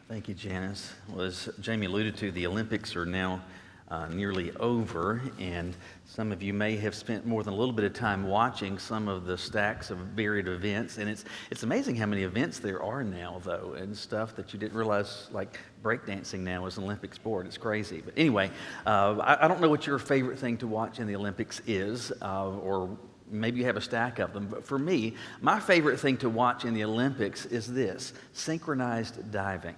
Thank you, Janice. Well, as Jamie alluded to, the Olympics are now nearly over, and some of you may have spent more than a little bit of time watching some of the stacks of varied events, and it's amazing how many events there are now, though, and stuff that you didn't realize, like breakdancing now is an Olympic sport. It's crazy. But anyway, I don't know what your favorite thing to watch in the Olympics is, or maybe you have a stack of them, but for me, my favorite thing to watch in the Olympics is this: synchronized diving.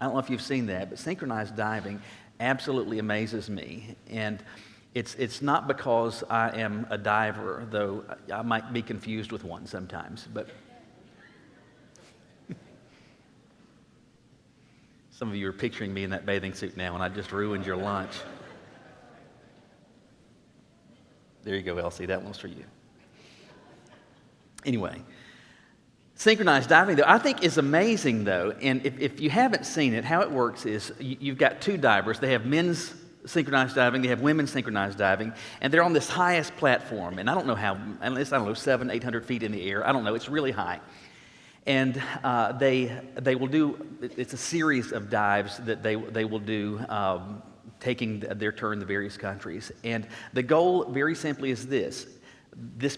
I don't know if you've seen that, but synchronized diving absolutely amazes me. And it's not because I am a diver, though I might be confused with one sometimes. But some of you are picturing me in that bathing suit now, and I just ruined your lunch. There you go, Elsie. That one's for you. Anyway. Synchronized diving, though, I think is amazing, though, and if you haven't seen it, how it works is you've got two divers. They have men's synchronized diving, they have women's synchronized diving, and they're on this highest platform, and I don't know how, it's, 700, 800 feet in the air. I don't know, it's really high. And they will do, it's a series of dives that they will do, taking their turn in the various countries. And the goal, very simply, is this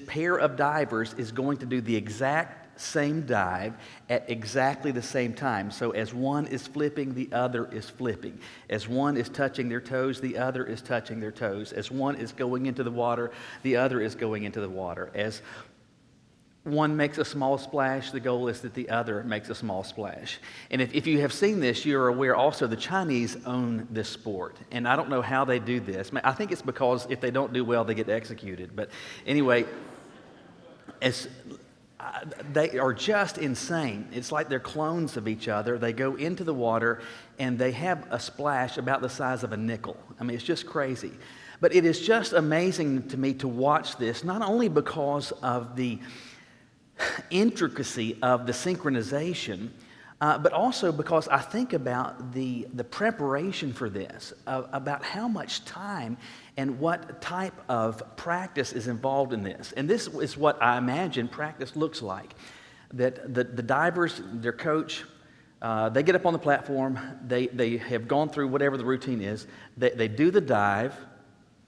pair of divers is going to do the exact same dive at exactly the same time. So as one is flipping, the other is flipping. As one is touching their toes, the other is touching their toes. As one is going into the water, the other is going into the water. As one makes a small splash, the goal is that the other makes a small splash. And if you have seen this, you're aware also the Chinese own this sport. And I don't know how they do this. I think it's because if they don't do well, they get executed. But anyway, they are just insane. It's like they're clones of each other. They go into the water and they have a splash about the size of a nickel. I mean, it's just crazy. But it is just amazing to me to watch this, not only because of the intricacy of the synchronization, but also because I think about the preparation for this, about how much time and what type of practice is involved in this. And this is what I imagine practice looks like. That the divers, their coach, they get up on the platform, they have gone through whatever the routine is, they do the dive,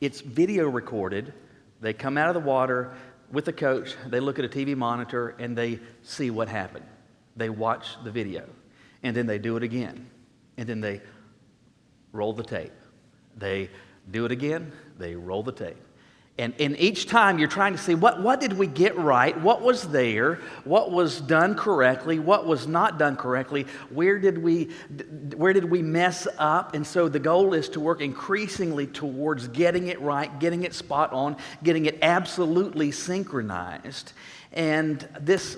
it's video recorded, they come out of the water with the coach, they look at a TV monitor, and they see what happened. They watch the video, and then they do it again, and then they roll the tape. They do it again, they roll the tape. And each time you're trying to see what did we get right, what was there, what was done correctly, what was not done correctly, where did we mess up? And so the goal is to work increasingly towards getting it right, getting it spot on, getting it absolutely synchronized. And this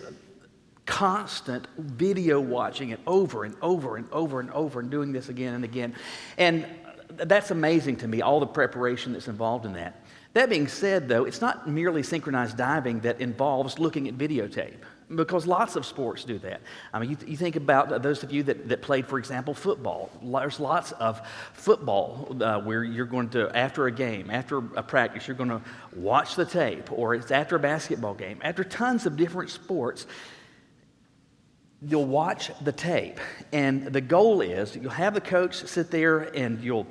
constant video watching it over and over and over and over and doing this again and again. And that's amazing to me, all the preparation that's involved in that. That being said, though, it's not merely synchronized diving that involves looking at videotape, because lots of sports do that. I mean, you think about those of you that played, for example, football. There's lots of football where you're going to, after a game, after a practice, you're going to watch the tape, or it's after a basketball game. After tons of different sports, you'll watch the tape, and the goal is you'll have the coach sit there and you'll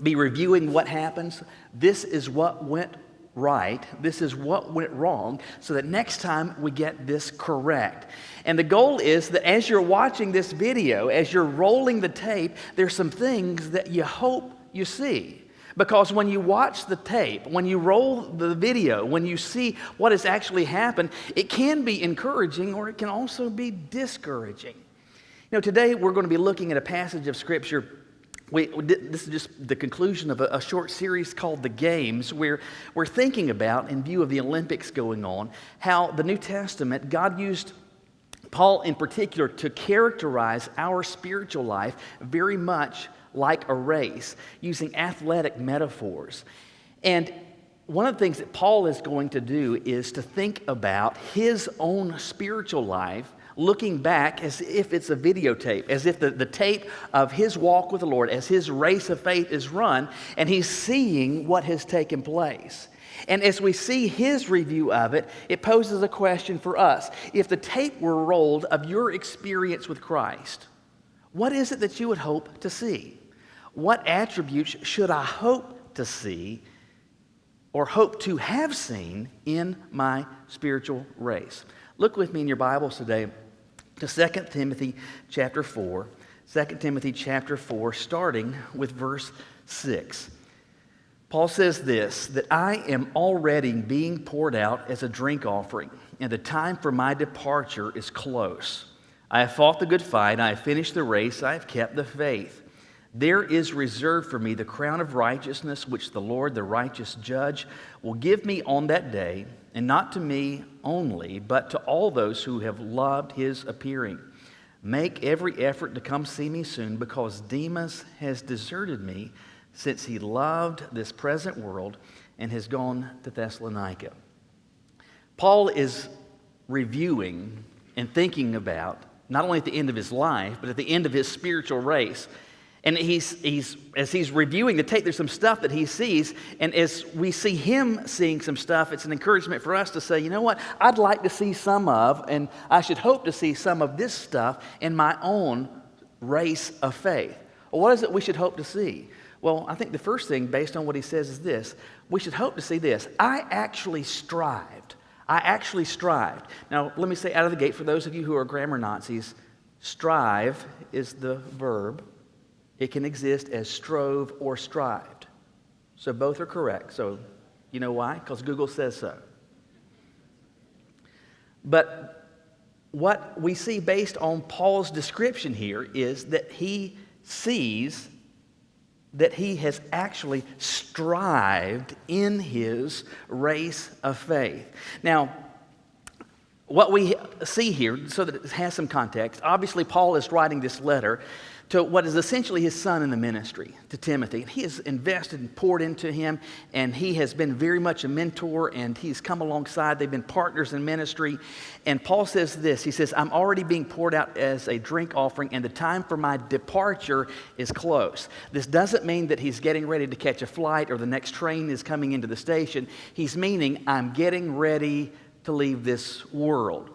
be reviewing what happens. This is what went right. This is what went wrong, so that next time we get this correct. And the goal is that as you're watching this video, as you're rolling the tape, there's some things that you hope you see. Because when you watch the tape, when you roll the video, when you see what has actually happened, it can be encouraging, or it can also be discouraging. You know, today we're going to be looking at a passage of Scripture. This is just the conclusion of a short series called The Games, where we're thinking about, in view of the Olympics going on, how the New Testament, God used Paul in particular to characterize our spiritual life very much like a race, using athletic metaphors. And one of the things that Paul is going to do is to think about his own spiritual life, looking back as if it's a videotape, as if the tape of his walk with the Lord, as his race of faith is run, and he's seeing what has taken place. And as we see his review of it, it poses a question for us. If the tape were rolled of your experience with Christ, What is it that you would hope to see? What attributes should I hope to see or hope to have seen in my spiritual race? Look with me in your Bibles today to 2 Timothy chapter 4. 2 Timothy chapter 4, starting with verse 6. Paul says this, that I am already being poured out as a drink offering, and the time for my departure is close. I have fought the good fight, I have finished the race, I have kept the faith. There is reserved for me the crown of righteousness, which the Lord, the righteous judge, will give me on that day, and not to me only, but to all those who have loved his appearing. Make every effort to come see me soon, because Demas has deserted me, since he loved this present world and has gone to Thessalonica. Paul is reviewing and thinking about, not only at the end of his life, but at the end of his spiritual race. And as he's reviewing the tape, there's some stuff that he sees, and as we see him seeing some stuff, it's an encouragement for us to say, you know what, I'd like to see some of, and I should hope to see some of this stuff in my own race of faith. Well, what is it we should hope to see? Well, I think the first thing, based on what he says, is this. We should hope to see this. I actually strived. Now, let me say out of the gate, for those of you who are grammar Nazis, strive is the verb. It can exist as strove or strived. So both are correct. So you know why? Because Google says so. But what we see based on Paul's description here is that he sees that he has actually strived in his race of faith. Now, what we see here, so that it has some context, obviously Paul is writing this letter to what is essentially his son in the ministry, to Timothy. He has invested and poured into him, and he has been very much a mentor, and he's come alongside. They've been partners in ministry. And Paul says this, he says, I'm already being poured out as a drink offering, and the time for my departure is close. This doesn't mean that he's getting ready to catch a flight or the next train is coming into the station. He's meaning I'm getting ready to leave this world.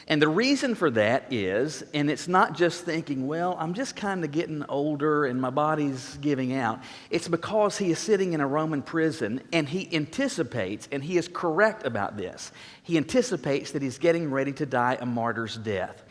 And the reason for that is, and it's not just thinking, well, I'm just kind of getting older and my body's giving out. It's because he is sitting in a Roman prison and he anticipates, and he is correct about this, he anticipates that he's getting ready to die a martyr's death.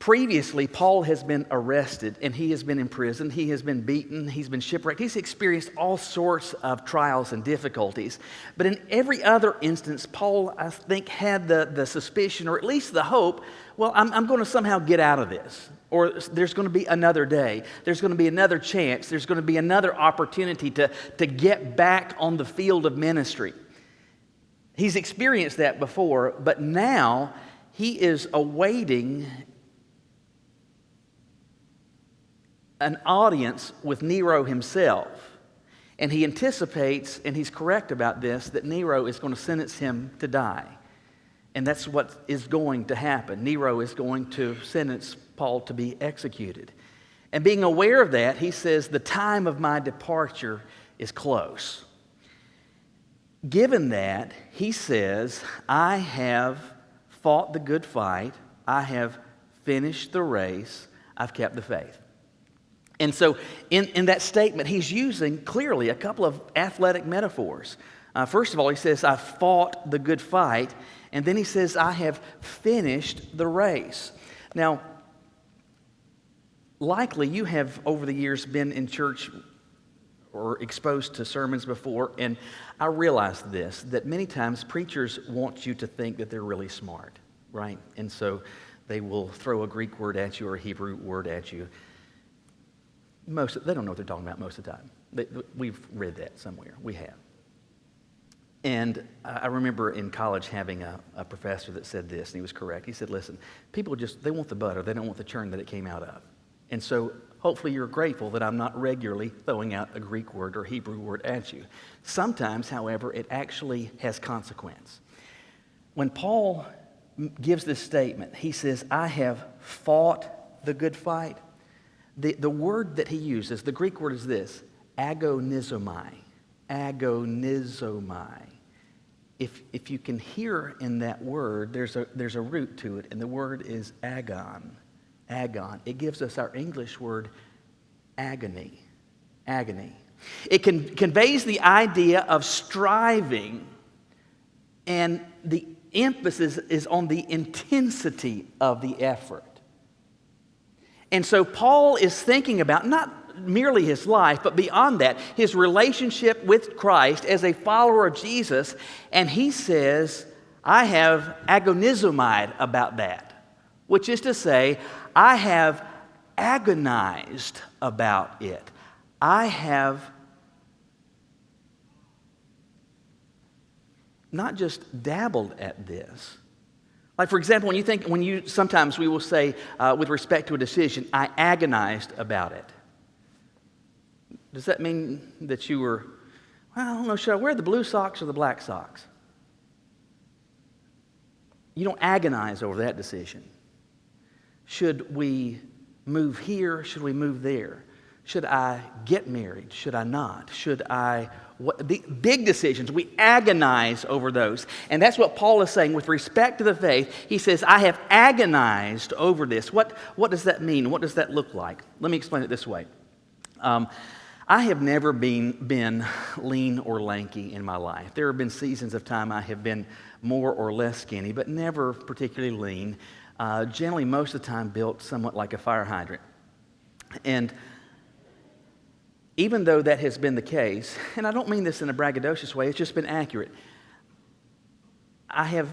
Previously, Paul has been arrested and he has been imprisoned. He has been beaten. He's been shipwrecked. He's experienced all sorts of trials and difficulties. But in every other instance, Paul, I think, had the suspicion, or at least the hope, well, I'm going to somehow get out of this. Or there's going to be another day. There's going to be another chance. There's going to be another opportunity to get back on the field of ministry. He's experienced that before, but now he is awaiting an audience with Nero himself. And he anticipates, and he's correct about this, that Nero is going to sentence him to die. And that's what is going to happen. Nero is going to sentence Paul to be executed. And being aware of that, he says, the time of my departure is close. Given that, he says, I have fought the good fight, I have finished the race, I've kept the faith. And so in that statement, he's using clearly a couple of athletic metaphors. First of all, he says, I fought the good fight. And then he says, I have finished the race. Now, likely you have over the years been in church or exposed to sermons before, and I realize this, that many times preachers want you to think that they're really smart, right? And so they will throw a Greek word at you or a Hebrew word at you. They don't know what they're talking about most of the time. We've read that somewhere. We have. And I remember in college having a professor that said this, and he was correct. He said, listen, people they want the butter. They don't want the churn that it came out of. And so hopefully you're grateful that I'm not regularly throwing out a Greek word or Hebrew word at you. Sometimes, however, it actually has consequence. When Paul gives this statement, he says, I have fought the good fight. The word that he uses, the Greek word is this, agonizomai. Agonizomai. If you can hear in that word, there's a root to it, and the word is agon. agon. It gives us our English word agony. Agony. It conveys the idea of striving, and the emphasis is on the intensity of the effort. And so Paul is thinking about not merely his life, but beyond that, his relationship with Christ as a follower of Jesus. And he says, I have agonizomai about that, which is to say, I have agonized about it. I have not just dabbled at this. Like, for example, sometimes we will say, with respect to a decision, I agonized about it. Does that mean that you were, well, I don't know, should I wear the blue socks or the black socks? You don't agonize over that decision. Should we move here? Should we move there? Should I get married? Should I not? The big decisions, we agonize over those. And that's what Paul is saying with respect to the faith. He says, I have agonized over this. What does that mean? What does that look like? Let me explain it this way. I have never been lean or lanky in my life. There have been seasons of time I have been more or less skinny, but never particularly lean. Generally, most of the time built somewhat like a fire hydrant. And even though that has been the case, and I don't mean this in a braggadocious way, it's just been accurate, I have,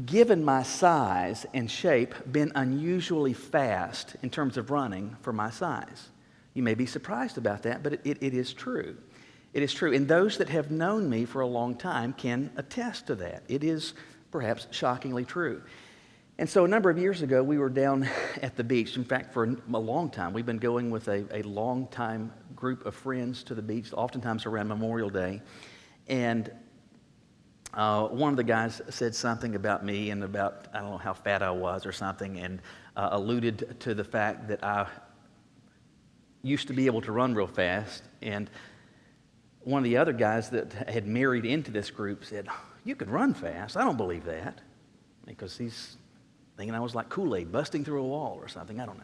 given my size and shape, been unusually fast in terms of running for my size. You may be surprised about that, but it is true. It is true. And those that have known me for a long time can attest to that. It is perhaps shockingly true. And so a number of years ago, we were down at the beach. In fact, for a long time, we've been going with a long-time group of friends to the beach, oftentimes around Memorial Day. And one of the guys said something about me and about, I don't know how fat I was or something, and alluded to the fact that I used to be able to run real fast. And one of the other guys that had married into this group said, you can run fast. I don't believe that. Because he's thinking I was like Kool-Aid busting through a wall or something. I don't know.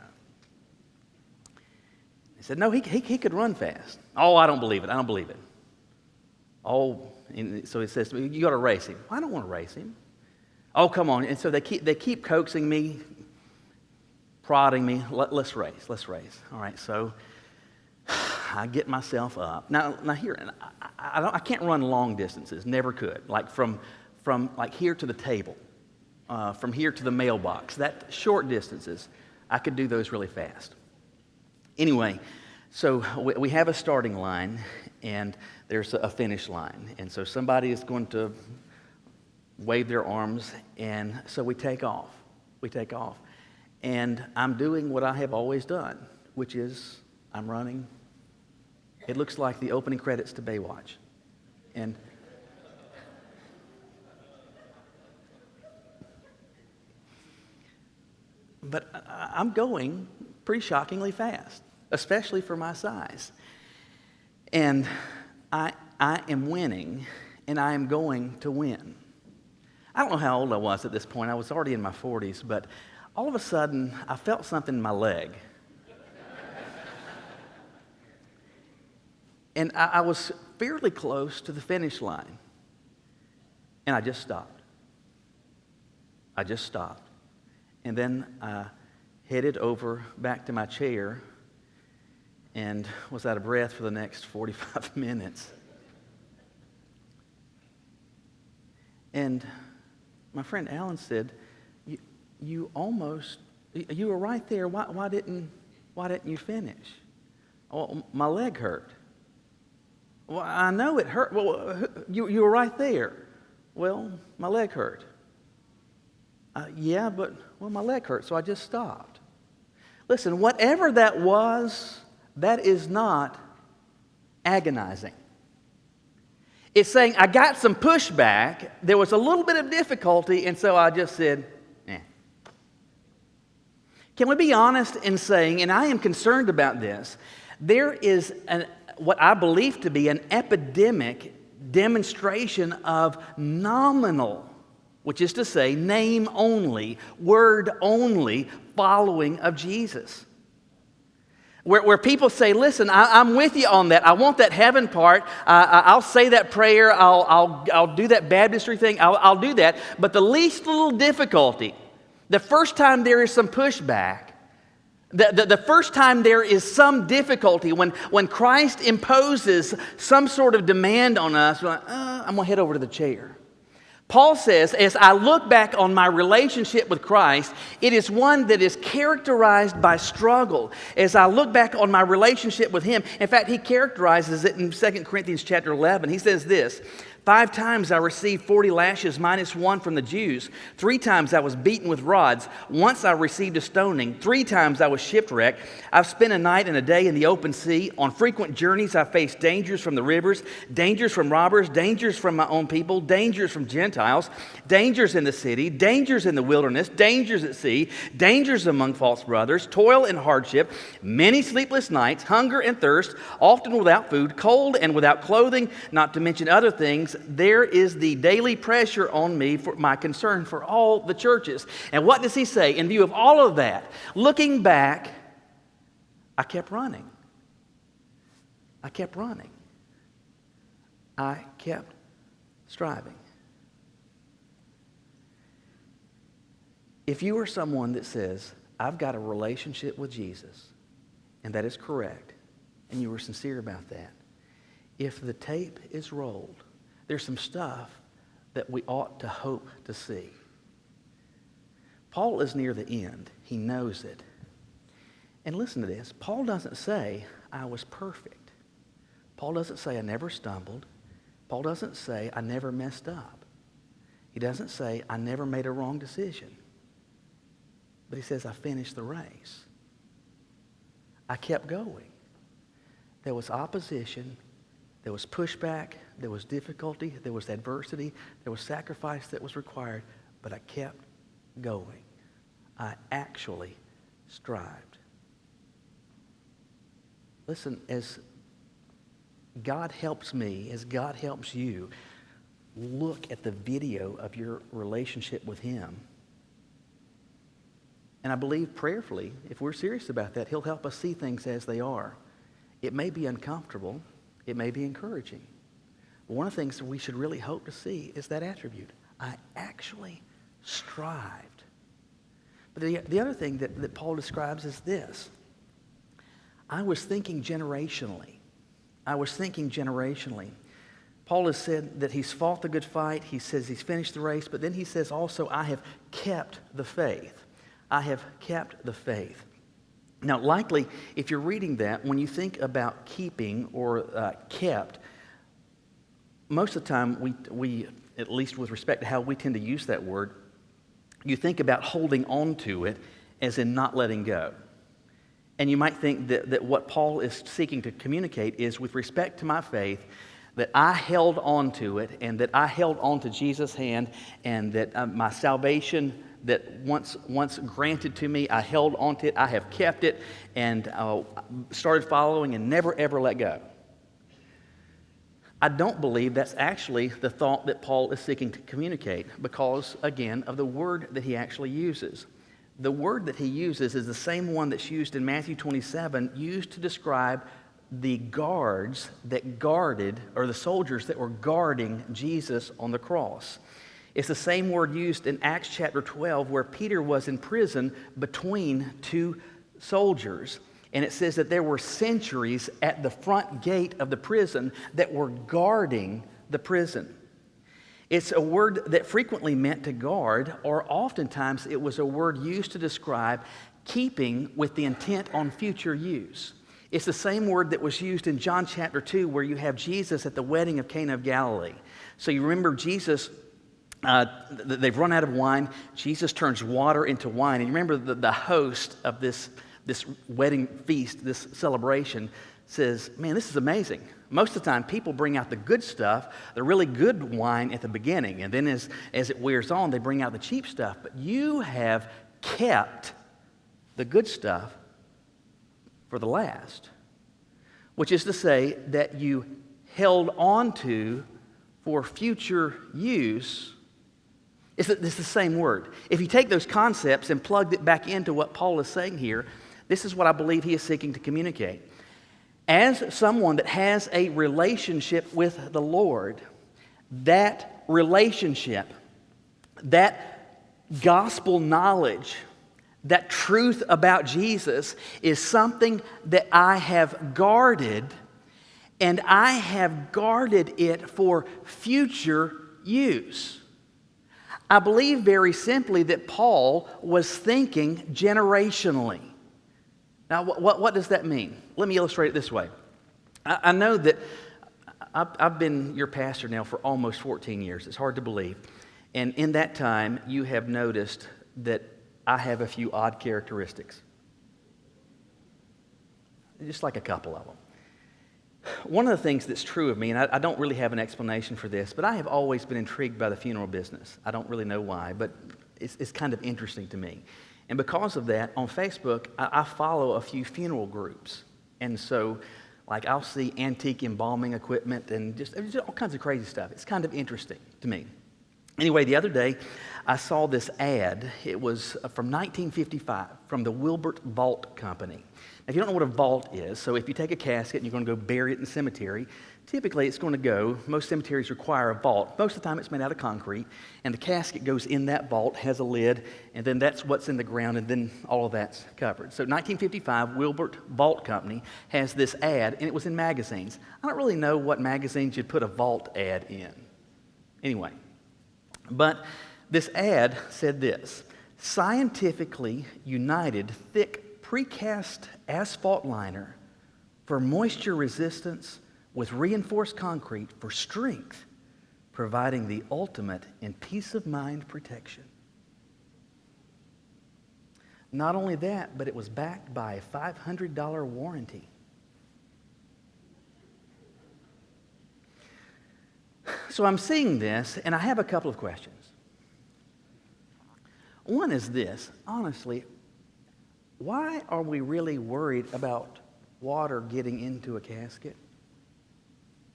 He said, no, he could run fast. Oh, I don't believe it. I don't believe it. Oh, and so he says to me, you got to race him. Well, I don't want to race him. Oh, come on. And so they keep coaxing me, prodding me. Let's race. All right, so I get myself up. Now here, I can't run long distances. Never could. Like from like here to the table. From here to the mailbox, that short distances, I could do those really fast. Anyway, so we have a starting line, and there's a finish line. And so somebody is going to wave their arms, and so we take off. And I'm doing what I have always done, which is I'm running. It looks like the opening credits to Baywatch. But I'm going pretty shockingly fast, especially for my size. And I am winning, and I am going to win. I don't know how old I was at this point. I was already in my 40s, but all of a sudden, I felt something in my leg. And I was fairly close to the finish line. And I just stopped. And then I headed over back to my chair and was out of breath for the next 45 minutes. And my friend Alan said, you were right there. Why didn't you finish? Oh, my leg hurt. Well, I know it hurt. Well, you were right there. Well, my leg hurt. Yeah, but my leg hurt, so I just stopped. Listen, whatever that was, that is not agonizing. It's saying I got some pushback, there was a little bit of difficulty, and so I just said, eh. Can we be honest in saying, and I am concerned about this, there is what I believe to be an epidemic demonstration of nominal which is to say, name only, word only following of Jesus. Where people say, listen, I'm with you on that. I want that heaven part. I'll say that prayer. I'll do that baptistry thing. I'll do that. But the least little difficulty, the first time there is some pushback, the first time there is some difficulty, when Christ imposes some sort of demand on us, we're like, I'm going to head over to the chair. Paul says, as I look back on my relationship with Christ, it is one that is characterized by struggle. As I look back on my relationship with Him, in fact, he characterizes it in 2 Corinthians chapter 11. He says this, 5 times I received 40 lashes minus 1 from the Jews. 3 times I was beaten with rods. Once I received a stoning. 3 times I was shipwrecked. I've spent a night and a day in the open sea. On frequent journeys I faced dangers from the rivers, dangers from robbers, dangers from my own people, dangers from Gentiles, dangers in the city, dangers in the wilderness, dangers at sea, dangers among false brothers, toil and hardship, many sleepless nights, hunger and thirst, often without food, cold and without clothing, not to mention other things. There is the daily pressure on me for my concern for all the churches. And what does he say? In view of all of that, looking back, I kept running. I kept running. I kept striving. If you are someone that says, I've got a relationship with Jesus, and that is correct, and you were sincere about that, if the tape is rolled, there's some stuff that we ought to hope to see. Paul is near the end. He knows it. And listen to this. Paul doesn't say, I was perfect. Paul doesn't say, I never stumbled. Paul doesn't say, I never messed up. He doesn't say, I never made a wrong decision. But he says, I finished the race. I kept going. There was opposition. There was pushback, there was difficulty, there was adversity, there was sacrifice that was required, but I kept going. I actually strived. Listen, as God helps me, as God helps you, look at the video of your relationship with Him. And I believe prayerfully, if we're serious about that, He'll help us see things as they are. It may be uncomfortable. It may be encouraging. But one of the things that we should really hope to see is that attribute. I actually strived. But the other thing that Paul describes is this. I was thinking generationally. I was thinking generationally. Paul has said that he's fought the good fight. He says he's finished the race. But then he says also, I have kept the faith. I have kept the faith. Now, likely, if you're reading that, when you think about keeping or kept, most of the time, we, at least with respect to how we tend to use that word, you think about holding on to it as in not letting go. And you might think that what Paul is seeking to communicate is, with respect to my faith, that I held on to it and that I held on to Jesus' hand and that my salvation that once granted to me, I held on to it, I have kept it, and started following and never ever let go. I don't believe that's actually the thought that Paul is seeking to communicate because, again, of the word that he actually uses. The word that he uses is the same one that's used in Matthew 27, used to describe the guards that guarded, or the soldiers that were guarding Jesus on the cross. It's the same word used in Acts chapter 12 where Peter was in prison between 2 soldiers. And it says that there were sentries at the front gate of the prison that were guarding the prison. It's a word that frequently meant to guard, or oftentimes it was a word used to describe keeping with the intent on future use. It's the same word that was used in John chapter 2 where you have Jesus at the wedding of Cana of Galilee. So you remember Jesus, they've run out of wine. Jesus turns water into wine. And you remember the host of this wedding feast, this celebration, says, man, this is amazing. Most of the time, people bring out the good stuff, the really good wine at the beginning. And then as it wears on, they bring out the cheap stuff. But you have kept the good stuff for the last, which is to say that you held on to for future use It's the same word. If you take those concepts and plug it back into what Paul is saying here, this is what I believe he is seeking to communicate. As someone that has a relationship with the Lord, that relationship, that gospel knowledge, that truth about Jesus is something that I have guarded, and I have guarded it for future use. I believe very simply that Paul was thinking generationally. Now, what does that mean? Let me illustrate it this way. I know that I've been your pastor now for almost 14 years. It's hard to believe. And in that time, you have noticed that I have a few odd characteristics. Just like a couple of them. One of the things that's true of me, and I don't really have an explanation for this, but I have always been intrigued by the funeral business. I don't really know why, but it's kind of interesting to me. And because of that, on Facebook, I follow a few funeral groups. And so, like, I'll see antique embalming equipment and just all kinds of crazy stuff. It's kind of interesting to me. Anyway, the other day, I saw this ad. It was from 1955 from the Wilbert Vault Company. Now, if you don't know what a vault is, so if you take a casket and you're going to go bury it in the cemetery, typically it's going to go, most cemeteries require a vault. Most of the time it's made out of concrete, and the casket goes in that vault, has a lid, and then that's what's in the ground, and then all of that's covered. So 1955, Wilbert Vault Company has this ad, and it was in magazines. I don't really know what magazines you'd put a vault ad in. Anyway, but this ad said this: scientifically united thick precast asphalt liner for moisture resistance with reinforced concrete for strength, providing the ultimate in peace of mind protection. Not only that, but it was backed by a $500 warranty. So I'm seeing this, and I have a couple of questions. One is this: honestly, why are we really worried about water getting into a casket?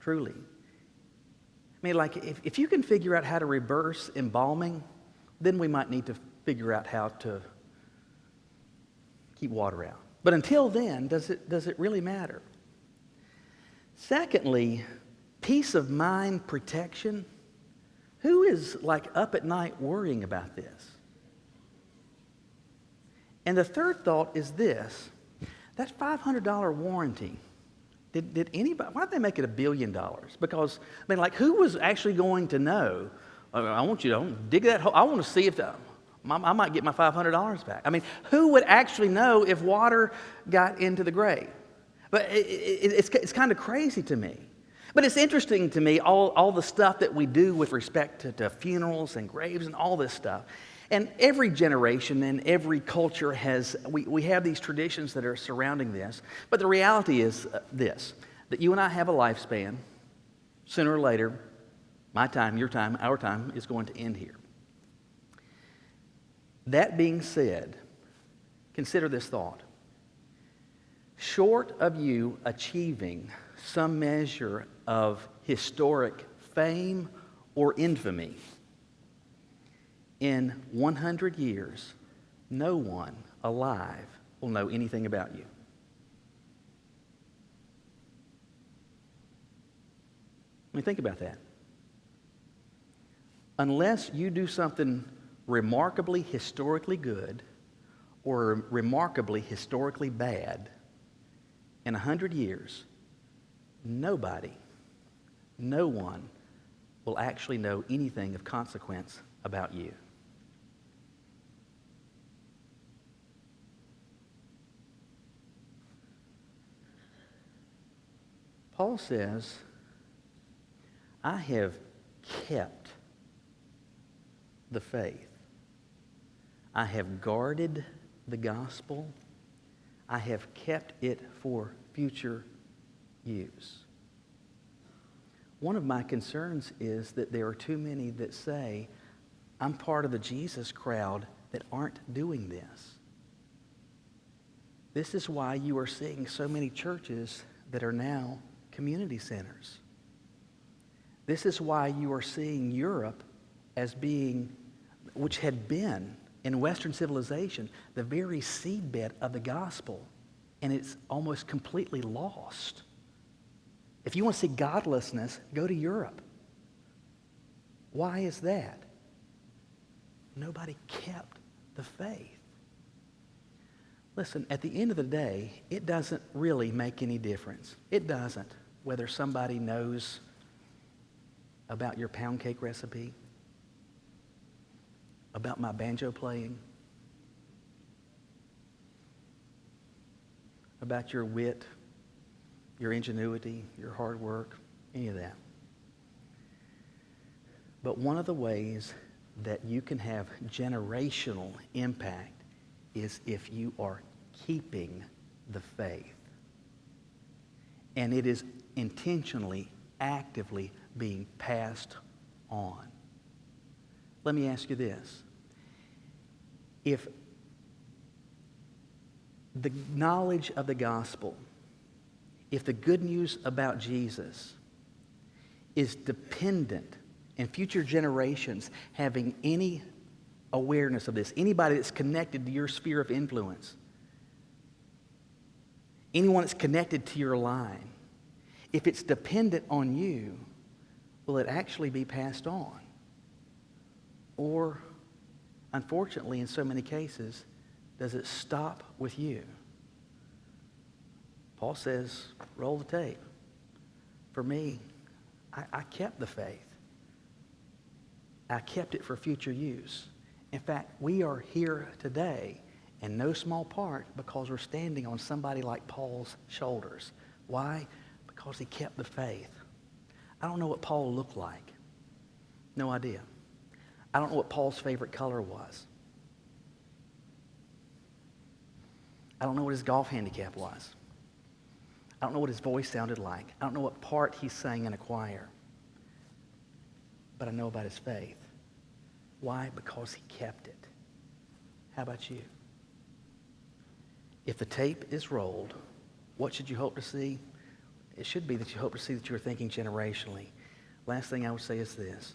Truly. I mean, like, if you can figure out how to reverse embalming, then we might need to figure out how to keep water out. But until then, does it really matter? Secondly, peace of mind protection. Who is, like, up at night worrying about this? And the third thought is this: that $500 warranty, did anybody, why did they make it $1 billion? Because, I mean, like, who was actually going to know? I want you to dig that hole. I want to see if I might get my $500 back. I mean, who would actually know if water got into the grave? But it's kind of crazy to me. But it's interesting to me, all the stuff that we do with respect to funerals and graves and all this stuff. And every generation and every culture we have these traditions that are surrounding this. But the reality is this: that you and I have a lifespan. Sooner or later, my time, your time, our time is going to end here. That being said, consider this thought. Short of you achieving some measure of historic fame or infamy, in 100 years, no one alive will know anything about you. Let me think about that. Unless you do something remarkably historically good or remarkably historically bad, in 100 years, nobody, no one will actually know anything of consequence about you. Paul says, I have kept the faith. I have guarded the gospel. I have kept it for future use. One of my concerns is that there are too many that say, I'm part of the Jesus crowd, that aren't doing this. This is why you are seeing so many churches that are now community centers. This is why you are seeing Europe as being which had been in Western civilization the very seedbed of the gospel, and it's almost completely lost. If you want to see godlessness, go to Europe. Why is that? Nobody kept the faith. Listen, at the end of the day, it doesn't really make any difference. It doesn't whether somebody knows about your pound cake recipe, about my banjo playing, about your wit, your ingenuity, your hard work, any of that. But one of the ways that you can have generational impact is if you are keeping the faith. And it is intentionally, actively being passed on. Let me ask you this. If the knowledge of the gospel, if the good news about Jesus is dependent in future generations having any awareness of this, anybody that's connected to your sphere of influence, anyone that's connected to your line, if it's dependent on you, will it actually be passed on? Or, unfortunately, in so many cases, does it stop with you? Paul says, roll the tape. For me, I kept the faith. I kept it for future use. In fact, we are here today in no small part because we're standing on somebody like Paul's shoulders. Why? Because he kept the faith. I don't know what Paul looked like. No idea. I don't know what Paul's favorite color was. I don't know what his golf handicap was. I don't know what his voice sounded like. I don't know what part he sang in a choir. But I know about his faith. Why? Because he kept it. How about you? If the tape is rolled, what should you hope to see? It should be that you hope to see that you are thinking generationally. Last thing I would say is this.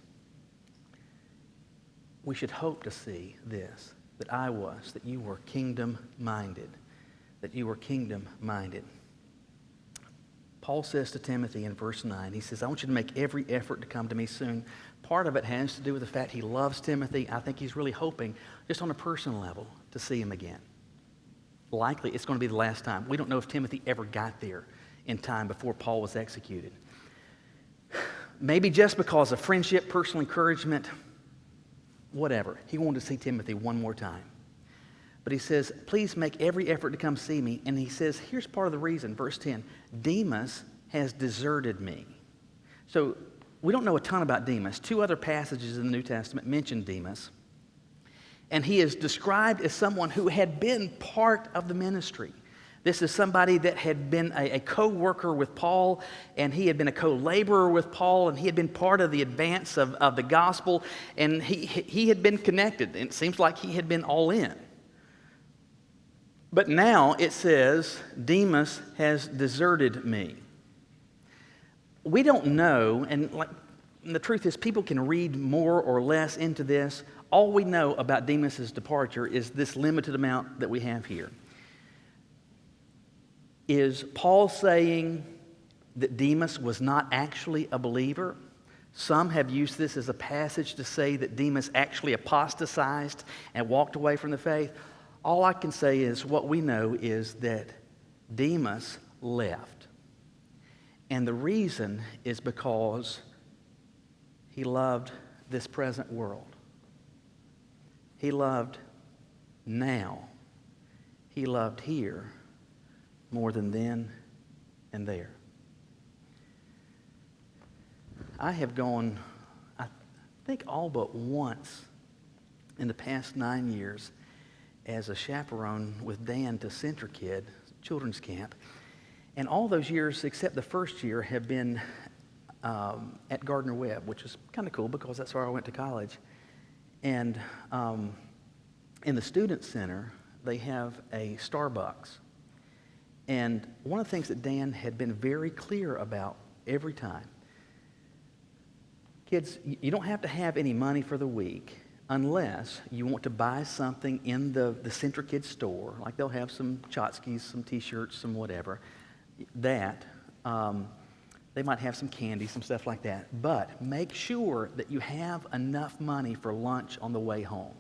We should hope to see this, that you were kingdom-minded. That you were kingdom-minded. Paul says to Timothy in verse 9, he says, I want you to make every effort to come to me soon. Part of it has to do with the fact he loves Timothy. I think he's really hoping, just on a personal level, to see him again. Likely, it's going to be the last time. We don't know if Timothy ever got there in time before Paul was executed. Maybe just because of friendship, personal encouragement, whatever. He wanted to see Timothy one more time. But he says, please make every effort to come see me. And he says, here's part of the reason, verse 10, Demas has deserted me. So we don't know a ton about Demas. 2 other passages in the New Testament mention Demas. And he is described as someone who had been part of the ministry. This is somebody that had been a co-worker with Paul, and he had been a co-laborer with Paul, and he had been part of the advance of the gospel, and he had been connected. And it seems like he had been all in. But now it says, Demas has deserted me. We don't know, and the truth is people can read more or less into this. All we know about Demas' departure is this limited amount that we have here. Is Paul saying that Demas was not actually a believer? Some have used this as a passage to say that Demas actually apostatized and walked away from the faith. All I can say is what we know is that Demas left. And the reason is because he loved this present world. He loved now. He loved here more than then and there. I have gone, I think all but once in the past 9 years as a chaperone with Dan to CentraKid, children's camp. And all those years, except the first year, have been at Gardner Webb, which is kind of cool because that's where I went to college. And in the Student Center, they have a Starbucks. And one of the things that Dan had been very clear about every time, kids, you don't have to have any money for the week, unless you want to buy something in the Central Kids store, like they'll have some tchotchkes, some T-shirts, some whatever, that they might have some candy, some stuff like that. But make sure that you have enough money for lunch on the way home.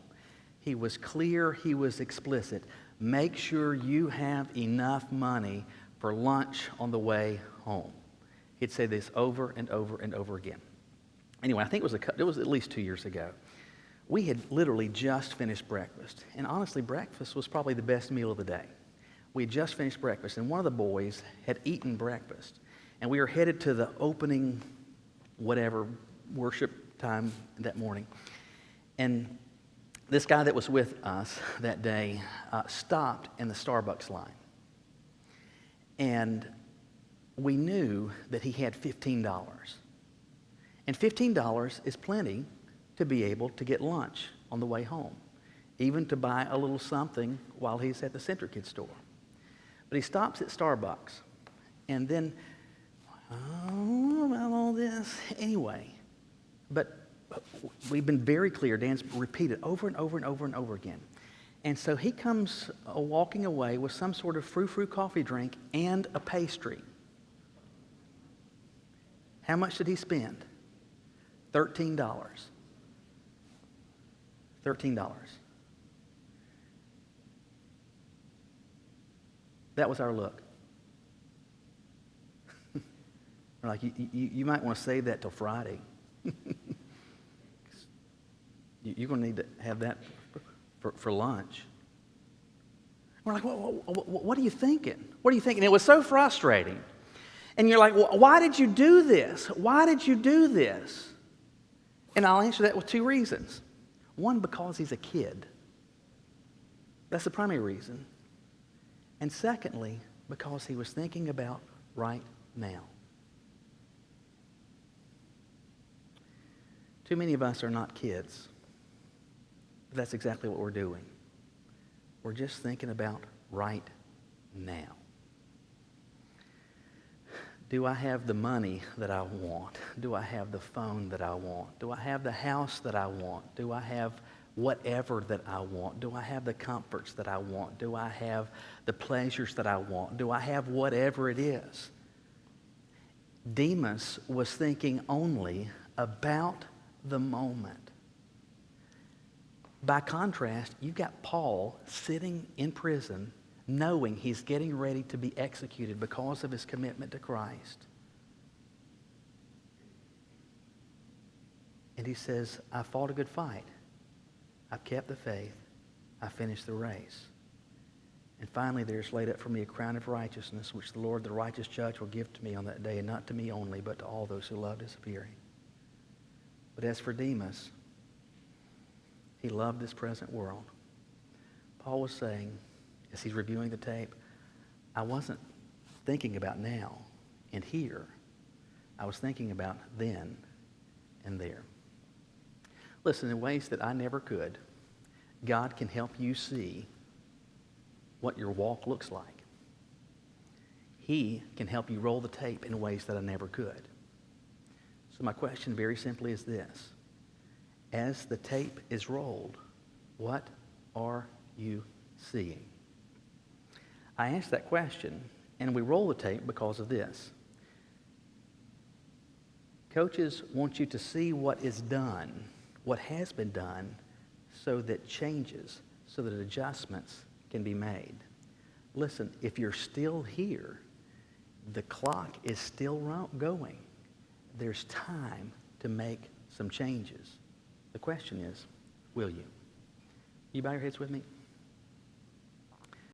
He was clear, he was explicit. Make sure you have enough money for lunch on the way home. He'd say this over and over and over again. Anyway, I think it was at least 2 years ago. We had literally just finished breakfast. And honestly, breakfast was probably the best meal of the day. We had just finished breakfast, and one of the boys had eaten breakfast. And we were headed to the opening, whatever, worship time that morning. And this guy that was with us that day stopped in the Starbucks line. And we knew that he had $15. And $15 is plenty to be able to get lunch on the way home, even to buy a little something while he's at the Central Kids store. But he stops at Starbucks, and then, about all this. Anyway, but we've been very clear. Dan's repeated over and over and over and over again. And so he comes walking away with some sort of frou-frou coffee drink and a pastry. How much did he spend? $13. $13. That was our look. We're like, you might want to save that till Friday. You're going to need to have that for lunch. We're like, what are you thinking? What are you thinking? It was so frustrating. And you're like, why did you do this? Why did you do this? And I'll answer that with two reasons. One, because he's a kid. That's the primary reason. And secondly, because he was thinking about right now. Too many of us are not kids. But that's exactly what we're doing. We're just thinking about right now. Do I have the money that I want? Do I have the phone that I want? Do I have the house that I want? Do I have whatever that I want? Do I have the comforts that I want? Do I have the pleasures that I want? Do I have whatever it is? Demas was thinking only about the moment. By contrast, you've got Paul sitting in prison knowing he's getting ready to be executed because of his commitment to Christ. And he says, I fought a good fight. I've kept the faith. I finished the race. And finally there's laid up for me a crown of righteousness, which the Lord, the righteous judge, will give to me on that day, and not to me only, but to all those who loved his appearing. But as for Demas, he loved this present world. Paul was saying, as he's reviewing the tape, I wasn't thinking about now and here. I was thinking about then and there. Listen, in ways that I never could, God can help you see what your walk looks like. He can help you roll the tape in ways that I never could. So my question very simply is this. As the tape is rolled, what are you seeing? I ask that question, and we roll the tape because of this. Coaches want you to see what is done, what has been done, so that changes, so that adjustments can be made. Listen, if you're still here, the clock is still going. There's time to make some changes. The question is, will you? You bow your heads with me?